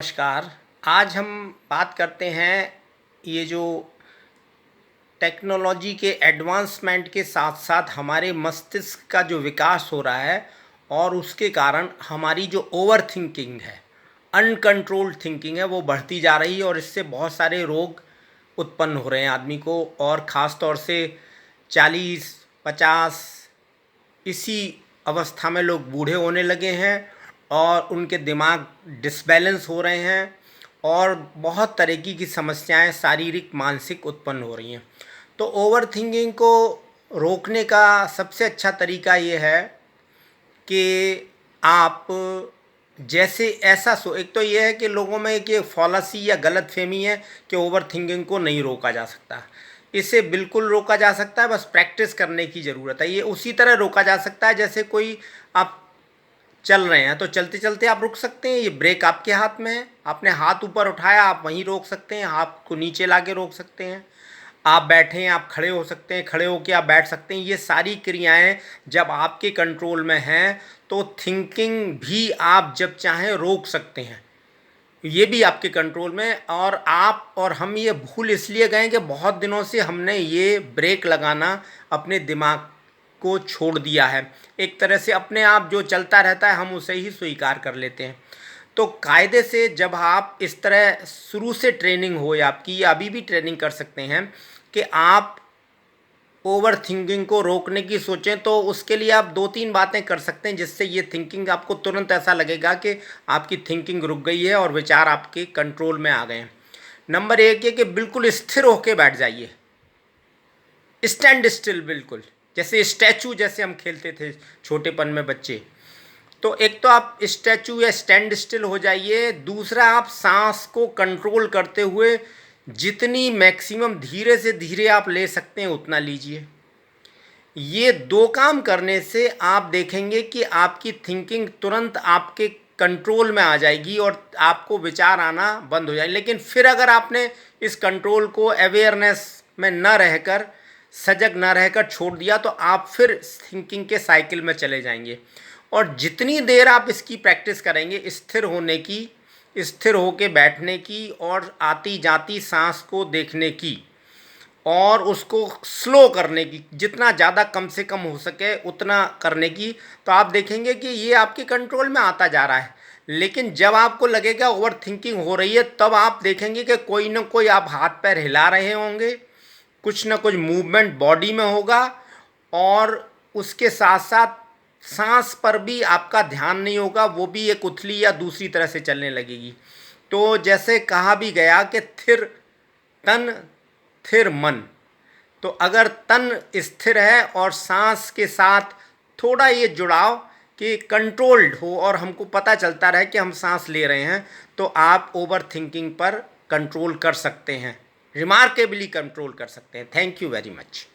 नमस्कार। आज हम बात करते हैं ये जो टेक्नोलॉजी के एडवांसमेंट के साथ साथ हमारे मस्तिष्क का जो विकास हो रहा है और उसके कारण हमारी जो ओवर थिंकिंग है, अनकंट्रोल्ड थिंकिंग है, वो बढ़ती जा रही है और इससे बहुत सारे रोग उत्पन्न हो रहे हैं आदमी को। और ख़ास तौर से 40-50 इसी अवस्था में लोग बूढ़े होने लगे हैं और उनके दिमाग डिसबैलेंस हो रहे हैं और बहुत तरह की समस्याएं शारीरिक मानसिक उत्पन्न हो रही हैं। तो ओवर थिंकिंग को रोकने का सबसे अच्छा तरीका ये है कि आप जैसे ऐसा एक तो ये है कि लोगों में एक ये फॉलासी या गलत फहमी है कि ओवर थिंकिंग को नहीं रोका जा सकता। इसे बिल्कुल रोका जा सकता है, बस प्रैक्टिस करने की ज़रूरत है। ये उसी तरह रोका जा सकता है जैसे कोई आप चल रहे हैं तो चलते चलते आप रुक सकते हैं, ये ब्रेक आपके हाथ में है। आपने हाथ ऊपर उठाया, आप वहीं रोक सकते हैं, हाथ को नीचे ला के रोक सकते हैं। आप बैठे हैं, आप खड़े हो सकते हैं, खड़े होकर आप बैठ सकते हैं। ये सारी क्रियाएं जब आपके कंट्रोल में हैं तो थिंकिंग भी आप जब चाहें रोक सकते हैं, ये भी आपके कंट्रोल में। और आप और हम ये भूल इसलिए गए कि बहुत दिनों से हमने ये ब्रेक लगाना अपने दिमाग को छोड़ दिया है। एक तरह से अपने आप जो चलता रहता है हम उसे ही स्वीकार कर लेते हैं। तो कायदे से जब आप इस तरह शुरू से ट्रेनिंग हो या आपकी, या अभी भी ट्रेनिंग कर सकते हैं कि आप ओवर थिंकिंग को रोकने की सोचें, तो उसके लिए आप 2-3 बातें कर सकते हैं जिससे ये थिंकिंग आपको तुरंत ऐसा लगेगा कि आपकी थिंकिंग रुक गई है और विचार आपके कंट्रोल में आ गए हैं। नंबर 1 ये कि बिल्कुल स्थिर होकर बैठ जाइए, स्टैंड स्टिल, बिल्कुल जैसे स्टैचू, जैसे हम खेलते थे छोटेपन में बच्चे। तो एक तो आप स्टैचू या स्टैंड स्टिल हो जाइए। दूसरा, आप सांस को कंट्रोल करते हुए जितनी मैक्सिमम धीरे से धीरे आप ले सकते हैं उतना लीजिए। ये 2 काम करने से आप देखेंगे कि आपकी थिंकिंग तुरंत आपके कंट्रोल में आ जाएगी और आपको विचार आना बंद हो जाएगा। लेकिन फिर अगर आपने इस कंट्रोल को अवेयरनेस में न रहकर, सजग न रहकर छोड़ दिया तो आप फिर थिंकिंग के साइकिल में चले जाएंगे। और जितनी देर आप इसकी प्रैक्टिस करेंगे स्थिर होने की, स्थिर होके बैठने की और आती जाती सांस को देखने की और उसको स्लो करने की, जितना ज़्यादा कम से कम हो सके उतना करने की, तो आप देखेंगे कि ये आपके कंट्रोल में आता जा रहा है। लेकिन जब आपको लगेगा ओवर थिंकिंग हो रही है तब आप देखेंगे कि कोई ना कोई आप हाथ पैर हिला रहे होंगे, कुछ ना कुछ मूवमेंट बॉडी में होगा और उसके साथ साथ सांस पर भी आपका ध्यान नहीं होगा, वो भी एक उथली या दूसरी तरह से चलने लगेगी। तो जैसे कहा भी गया कि थिर तन थिर मन। तो अगर तन स्थिर है और सांस के साथ थोड़ा ये जुड़ाव कि कंट्रोल्ड हो और हमको पता चलता रहे कि हम सांस ले रहे हैं, तो आप ओवर थिंकिंग पर कंट्रोल कर सकते हैं, रिमार्केबली कंट्रोल कर सकते हैं। Thank you very much.